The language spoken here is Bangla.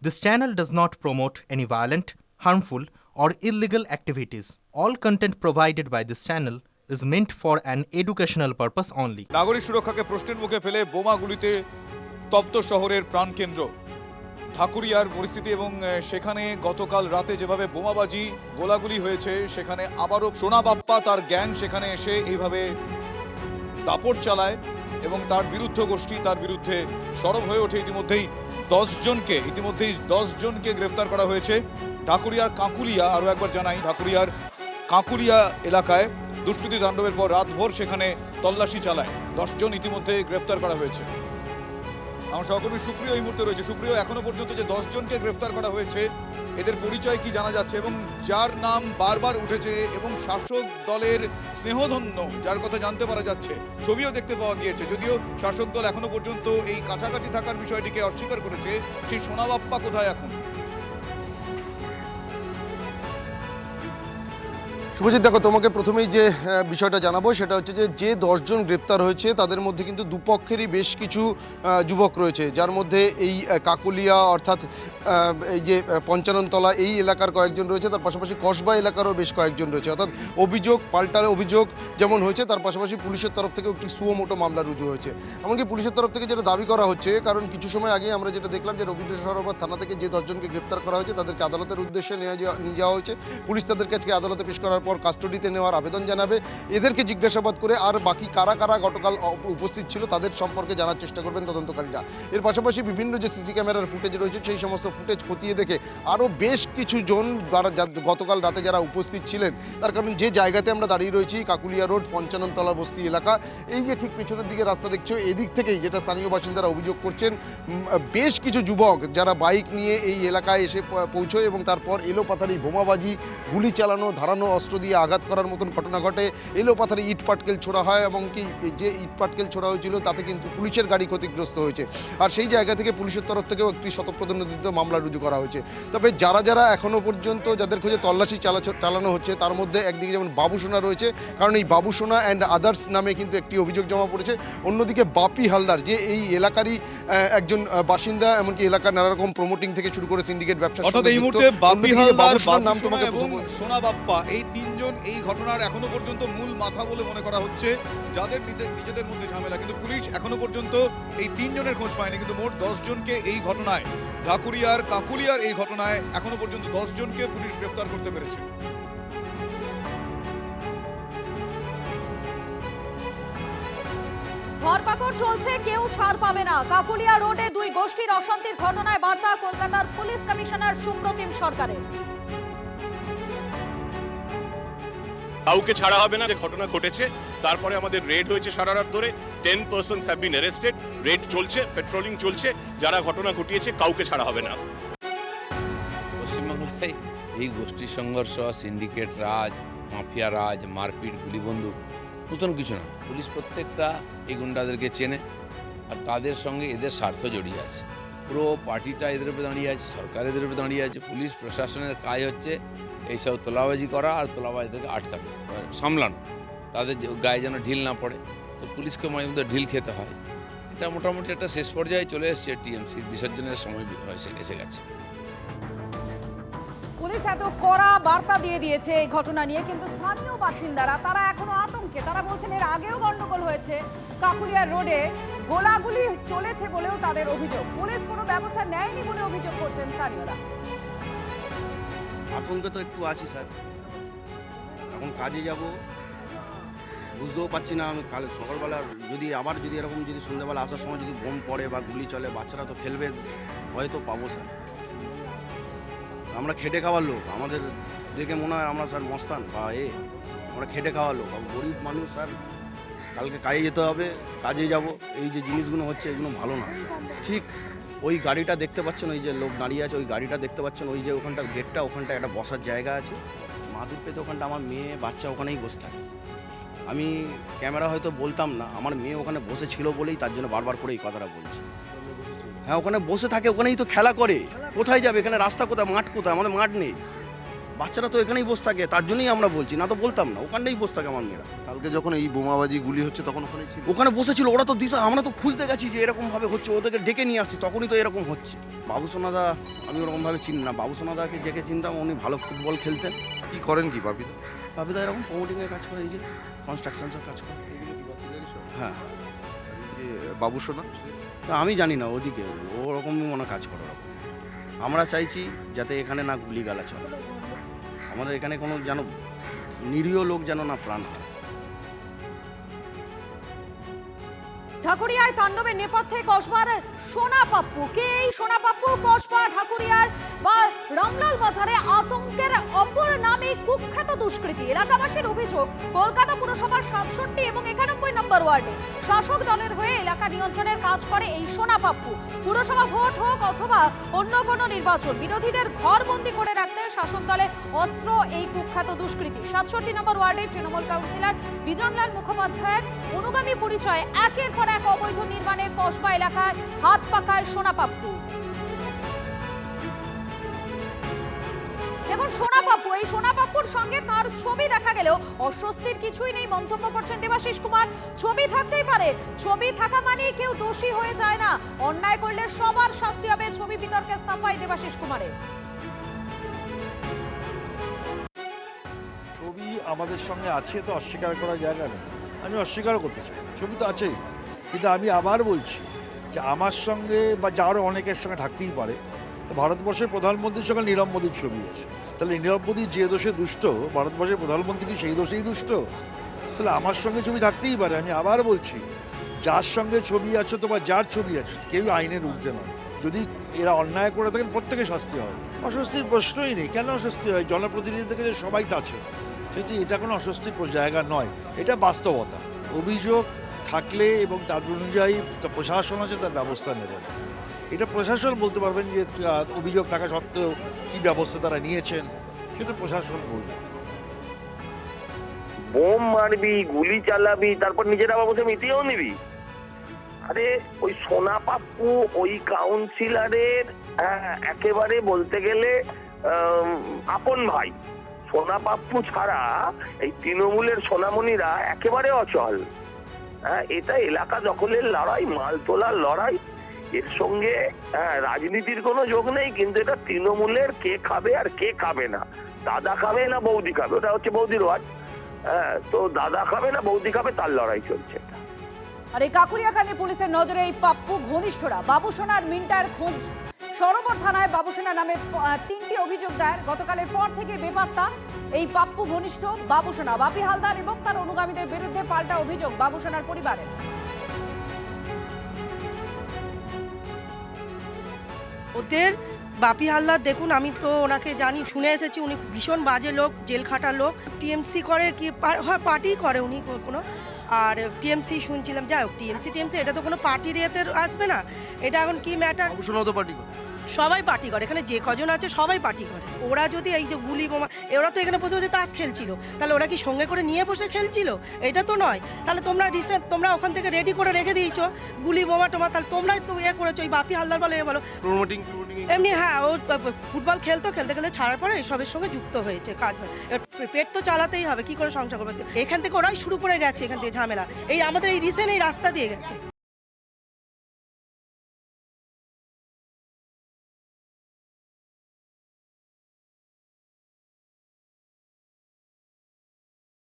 This channel does not promote any violent, harmful, or illegal activities. All content provided by this channel is meant for an educational purpose only. নাগরিক সুরক্ষাকে প্রশ্নের মুখে ফেলে বোমাগুলিতে তপ্ত শহরের প্রাণকেন্দ্র ঢাকুরিয়ার পরিস্থিতি এবং সেখানে গতকাল রাতে যেভাবে বোমাবাজি গোলাগুলি হয়েছে সেখানে আবারও সোনা বাপ্পা তার গ্যাং সেখানে এসে এইভাবে দাপট চালায় এবং তার বিরুদ্ধ গোষ্ঠী তার বিরুদ্ধে সরব হয়ে ওঠে। ইতিমধ্যেই 10 জনকে গ্রেফতার করা হয়েছে। ঢাকুরিয়ার কাকুলিয়া, আরও একবার জানাই, ঢাকুরিয়ার কাকুলিয়া এলাকায় দুষ্কৃতী তাণ্ডবের পর রাতভর সেখানে তল্লাশি চালায়। 10 জন ইতিমধ্যে গ্রেফতার করা হয়েছে। আমার সহকর্মী সুপ্রিয় এই মুহূর্তে রয়েছে। সুপ্রিয়, এখনো পর্যন্ত যে 10 জনকে গ্রেফতার করা হয়েছে এদের পরিচয় কি জানা যাচ্ছে এবং যার নাম বারবার উঠেছে এবং শাসক দলের স্নেহধন্য যার কথা জানতে পারা যাচ্ছে, ছবিও দেখতে পাওয়া গিয়েছে, যদিও শাসক দল এখনো পর্যন্ত এই কাছাকাছি থাকার বিষয়টিকে অস্বীকার করেছে, সেই সোনা বাপ্পা কোথায় এখন? শুভজিৎ, দেখো, তোমাকে প্রথমেই যে বিষয়টা জানাবো সেটা হচ্ছে যে 10 জন গ্রেপ্তার হয়েছে তাদের মধ্যে কিন্তু দুপক্ষেরই বেশ কিছু যুবক রয়েছে, যার মধ্যে এই কাকুলিয়া অর্থাৎ এই যে পঞ্চাননতলা এই এলাকার কয়েকজন রয়েছে, তার পাশাপাশি কসবা এলাকারও বেশ কয়েকজন রয়েছে। অর্থাৎ অভিযোগ পাল্টালে অভিযোগ যেমন হয়েছে, তার পাশাপাশি পুলিশের তরফ থেকে একটি সুমোটো মামলা রুজু হয়েছে। এমনকি পুলিশের তরফ থেকে যেটা দাবি করা হচ্ছে, কারণ কিছু সময় আগে আমরা যেটা দেখলাম যে রবীন্দ্র সরোবর থানা থেকে যে 10 জনকে গ্রেপ্তার করা হয়েছে তাদেরকে আদালতের উদ্দেশ্যে নিয়ে যাওয়া হয়েছে। পুলিশ তাদেরকে আজকে আদালতে পেশ করার পর কাস্টডিতে নেওয়ার আবেদন জানাবে। এদেরকে জিজ্ঞাসাবাদ করে আর বাকি কারা কারা গতকাল উপস্থিত ছিল তাদের সম্পর্কে জানার চেষ্টা করবেন তদন্তকারীরা। এর পাশাপাশি বিভিন্ন যে সিসি ক্যামেরার ফুটেজ রয়েছে সেই সমস্ত ফুটেজ খতিয়ে দেখে আরও বেশ কিছু জন গতকাল রাতে যারা উপস্থিত ছিলেন, তার কারণ যে জায়গাতে আমরা দাঁড়িয়ে রয়েছি কাকুলিয়া রোড পঞ্চাননতলা বস্তি এলাকা, এই যে ঠিক পেছনের দিকে রাস্তা দেখছো, এদিক থেকেই যেটা স্থানীয় বাসিন্দারা অভিযোগ করছেন, বেশ কিছু যুবক যারা বাইক নিয়ে এই এলাকায় এসে পৌঁছয় এবং তারপর এলোপাতাড়ি বোমাবাজি, গুলি চালানো, ধারানো অস্ত্র দিয়ে আঘাত করার মতন ঘটনা ঘটে। এলোপাতাড়ি ইট পাটকেল ছোড়া হয় এবং কি যে ইট পাটকেল ছোড়া হয়েছিল তাতে কিন্তু পুলিশের গাড়ি ক্ষতিগ্রস্ত হয়েছে। আর সেই জায়গা থেকে পুলিশের তরফ থেকেও একটি শতপ্রণোদিত মামলা রুজু করা হয়েছে। তবে যারা যারা এখনও পর্যন্ত যাদের খোঁজে তল্লাশি চালানো হচ্ছে, তার মধ্যে একদিকে যেমন বাবুসোনা রয়েছে, কারণ এই বাবুসোনা অ্যান্ড আদার্স নামে কিন্তু একটি অভিযোগ জমা পড়েছে। অন্যদিকে বাপি হালদার, যে এই এলাকারই একজন বাসিন্দা, এমনকি এলাকার নানা রকম প্রমোটিং থেকে শুরু করে সিন্ডিকেট ব্যবসা। এই মুহূর্তে বাপি হালদার, নাম তোমাকে এবং সোনা বাপ্পা, এই তিনজন এই ঘটনার এখনো পর্যন্ত মূল মাথা বলে মনে করা হচ্ছে, যাদের নিজেদের মধ্যে ঝামেলা। কিন্তু পুলিশ এখনো পর্যন্ত এই 3 জনের খোঁজ পায়নি। কিন্তু মোট 10 জনকে এই ঘটনায়, ঢাকুরিয়ার কাকুলিয়ার এই ঘটনায় এখনো পর্যন্ত 10 জনকে পুলিশ গ্রেফতার করতে পেরেছে। ধরপাকড় চলছে, কেউ ছাড় পাবে না। কাকুলিয়া রোডে 2 গোষ্ঠীর অশান্তির ঘটনায় বার্তা কলকাতার পুলিশ কমিশনার সুপ্রতিম সরকারের। কাউকে ছাড়া হবে না। যে ঘটনা ঘটেছে তারপরে আমাদের রেড হয়েছে সারা রাত ধরে, 10 persons have been arrested, red চলছে, পেট্রোলিং চলছে, যারা ঘটনা ঘটিয়েছে কাউকে ছাড়া হবে না। পশ্চিমবাংলায় এই গোষ্ঠী সংঘর্ষ, সিন্ডিকেট রাজ, মাফিয়া রাজ, মারপিট, গুলিবন্দুক নতুন কিছু না। পুলিশ প্রত্যেকটা এই গুন্ডাদেরকে চেনে আর তাদের সঙ্গে এদের স্বার্থ জড়িয়ে আছে। পুরো পার্টিটা এদের উপরে দাঁড়িয়ে আছে, সরকার এদের উপরে দাঁড়িয়ে আছে। পুলিশ প্রশাসনের কাজ হচ্ছে এইসব তোলাবাজি করা আর তোলাবাজিদেরকে আটকানো, সামলানো, তাদের গায়ে যেন ঢিল না পড়ে। তো পুলিশকে মাঝে মধ্যে ঢিল খেতে হয়। এটা মোটামুটি একটা শেষ পর্যায়ে চলে এসছে। টিএমসি বিসর্জনের সময় এসে গেছে। পুলিশ এত কড়া বার্তা দিয়েছে এই ঘটনা নিয়ে, কিন্তু স্থানীয় বাসিন্দারা তারা এখনো আতঙ্কে। তারা বলছেন এর আগেও গন্ডগোল হয়েছে, কাকুলিয়া রোডে গোলাগুলি চলেছে বলেও তাদের অভিযোগ। পুলিশ কোনো ব্যবস্থা নেয়নি বলে অভিযোগ করছেন স্থানীয়রা। আতঙ্কে তো একটু আছি স্যার। এখন কাজে যাব, বুঝতেও পারছি না। আমি কাল সকালবেলা যদি এরকম যদি সন্ধ্যাবেলা আসার সময় যদি বোম পড়ে বা গুলি চলে, বাচ্চারা তো খেলবে, হয়তো পাবো স্যার। আমরা খেটে খাওয়ার লোক, আমাদের দেখে মনে হয় আমরা স্যার মস্তান বা আমরা খেটে খাওয়ার লোক, গরিব মানুষ স্যার। কালকে কাজে যেতে হবে, কাজে যাব। এই যে জিনিসগুলো হচ্ছে এগুলো ভালো না। ঠিক ওই গাড়িটা দেখতে পাচ্ছেন, ওই যে লোক দাঁড়িয়ে আছে, ওই গাড়িটা দেখতে পাচ্ছেন, ওই যে ওখানটা গেটটা, ওখানটা একটা বসার জায়গা আছে। মাদুর পেতে ওখানটা আমার মেয়ে বাচ্চা ওখানেই বসে থাকে। আমি ক্যামেরা হয়তো বলতাম না, আমার মেয়ে ওখানে বসে ছিল বলেই তার জন্য বারবার করে এই কথাটা বলছি। হ্যাঁ, ওখানে বসে থাকে, ওখানেই তো খেলা করে। কোথায় যাবে? এখানে রাস্তা কোথায়, মাঠ কোথায়? আমাদের মাঠ নেই। বাচ্চারা তো এখানেই বসে থাকে, তার জন্যই আমরা বলছি, না তো বলতাম না, ওখানেই বসে থাকে আমার মেয়েরা। কালকে যখন এই বোমাবাজি গুলি হচ্ছে তখন ওখানে ছিল? ওখানে বসেছিল, ওরা তো দিশা, আমরা তো খুঁজতে গেছি যে এরকম ভাবে হচ্ছে, ওদেরকে ডেকে নিয়ে আসছি, তখনই তো এরকম হচ্ছে। বাবুসোনাদা আমি ওরকম ভাবে চিনি না, বাবুসোনাদাকে ডেকে চিনতাম, উনি ভালো ফুটবল খেলতেন। কি করেন কি বাপিদা? বাপিদা এরকম প্রমোটিংয়ের কাজ করে, এই যে কনস্ট্রাকশনসের কাজ করে। হ্যাঁ, যে বাবুসোনা না আমি জানি না, ওদিকে ওরকমই মনে কাজ করে ওরকম। আমরা চাইছি যাতে এখানে না গুলিগালা চলে, আমাদের এখানে কোনো যেন নিরীহ লোক যেন না প্রাণ হয়। ঢাকুরিয়ায় তাণ্ডবের নেপথ্যে কসবার সোনা পাপ্পু। কে এই সোনা পাপ্পু? কসবা, ঢাকুরিয়ার বা রামলাল বাজারে আতঙ্কের অপর নামে কুখ্যাত দুষ্কৃতী। এলাকাবাসীর অভিযোগ, কলকাতা পুরসভার 67 এবং 91 নম্বর ওয়ার্ডে শাসক দলের হয়ে এলাকা নিয়ন্ত্রণের কাজ করে এই সোনা পাপ্পু। পুরসভা ভোট হোক অথবা অন্য কোনো নির্বাচন, বিরোধীদের ঘরবন্দি করে রাখতে শাসক দলে অস্ত্র এই কুখ্যাত দুষ্কৃতী। 67 নম্বর ওয়ার্ডে তৃণমূল কাউন্সিলর বিজনলাল মুখোপাধ্যায়ের অনুগামী পরিচয় একের পর এক অবৈধ নির্মাণে কসবা এলাকায় হাত পাকায় সোনা পাপ্পু। দেখুন সোনা পাপ্পু, এই সোনা পাপ্পুর সঙ্গে তার ছবি দেখা গেলেও অস্বস্তির কিছুই নেই মন্তব্য করছেন দেবাশিস কুমার। ছবি থাকতেই পারে, ছবি থাকা মানেই কেউ দোষী হয়ে যায় না, অন্যায় করলে সবার শাস্তি হবে, ছবি বিতর্কে সাফাই দেবাশিস কুমারের। ছবি আমাদের সঙ্গে আছে তো অস্বীকার করার জায়গা নেই, আমি অস্বীকারও করতে চাই না, ছবি তো আছেই। কিন্তু আমি আবার বলছি যে আমার সঙ্গে বা যারও অনেকের সঙ্গে থাকতেই পারে, তো ভারতবর্ষের প্রধানমন্ত্রীর সঙ্গে নীরব মোদীর ছবি আছে, তাহলে নীরব মোদী যে দোষে দুষ্ট, ভারতবর্ষের প্রধানমন্ত্রী কি সেই দোষেই দুষ্ট? তাহলে আমার সঙ্গে ছবি থাকতেই পারে। আমি আবার বলছি, যার সঙ্গে ছবি আছে তো বা যার ছবি আছে, কেউ আইনের ঊর্ধ্বে নয়। যদি এরা অন্যায় করে থাকেন প্রত্যেকে শাস্তি হয়, অস্বস্তির প্রশ্নই নেই। কেন অস্বস্তি হয়? জনপ্রতিনিধি থেকে যে সবাই তো আছে, কিন্তু এটা কোনো অস্বস্তির জায়গা নয়, এটা বাস্তবতা। অভিযোগ থাকলে এবং তার অনুযায়ী প্রশাসন আছে, তার ব্যবস্থা নেবেন। এটা প্রশাসন বলতে পারবেন যে অভিযোগ থাকা সত্ত্বেও কী ব্যবস্থা তারা নিয়েছেন, সেটা প্রশাসন বলবে। বোম মারবি, গুলি চালাবি, তারপর নিজেরা বাবুকে মিটিয়েও নিবি। আরে ওই সোনা পাপ্পু ওই কাউন্সিলরের একেবারে বলতে গেলে আপন ভাই। সোনা পাপ্পু ছাড়া এই তৃণমূলের সোনামণিরা একেবারে অচল। এটা এলাকা দখলের লড়াই, মাল তোলার লড়াই, এর সঙ্গে রাজনীতির কোনো যোগ নেই। কিন্তু এটা তৃণমূলের কে খাবে আর কে খাবে না, দাদা খাবে না বৌদি খাবে, ওটা হচ্ছে বৌদির ওয়ার্ড। তো দাদা খাবে না বৌদি খাবে, তার লড়াই চলছে। আর এই কাকুরিয়াখানে পুলিশের নজরে এই পাপ্পু ঘনিষ্ঠরা। বাবুসোনার মিন্টার খোঁজ সরোবর থানায় বাবুসোনা নামে 3টি অভিযোগ দায়ের। গতকালের পর থেকে বেপাত্তা এই পাপ্পু ঘনিষ্ঠ বাবুসোনা। বাপি হালদার এবং তার অনুগামীদের বিরুদ্ধে পাল্টা অভিযোগ বাবুসোনার পরিবারের। ওদের বাপি হালদার, দেখুন আমি তো ওনাকে জানি, শুনে এসেছি উনি ভীষণ বাজে লোক, জেল খাটা লোক, টিএমসি করে কি হয়, পার্টি করে উনি কোনো, আর টিএমসি শুনছিলাম, যাই হোক টিএমসি এটা তো কোনো পার্টির ইয়েতে আসবে না। এটা এখন কি ম্যাটার, বাবুসোনাও তো পার্টি করে, সবাই পার্টি করে, এখানে যে কজন আছে সবাই পার্টি করে। ওরা যদি এই যে গুলি বোমা, ওরা তো এখানে বসে বসে তাস খেলছিল, তাহলে ওরা কি সঙ্গে করে নিয়ে বসে খেলছিল? এটা তো নয়। তাহলে তোমরা ওখান থেকে রেডি করে রেখে দিয়েছো গুলি বোমা টোমা, তাহলে তোমরাই তো করেছো। ওই বাপি হালদার বলো, বলো প্রমোটিং এমনি। হ্যাঁ, ও ফুটবল খেলতে খেলতে ছাড়ার পরে এসবের সঙ্গে যুক্ত হয়েছে কাজ। পেট তো চালাতেই হবে, কি করে সংসার করবে? এখান থেকে ওরাই শুরু করে গেছে, এখান থেকে ঝামেলা। এই আমাদের এই রিসেন্ট এই রাস্তা দিয়ে গেছে।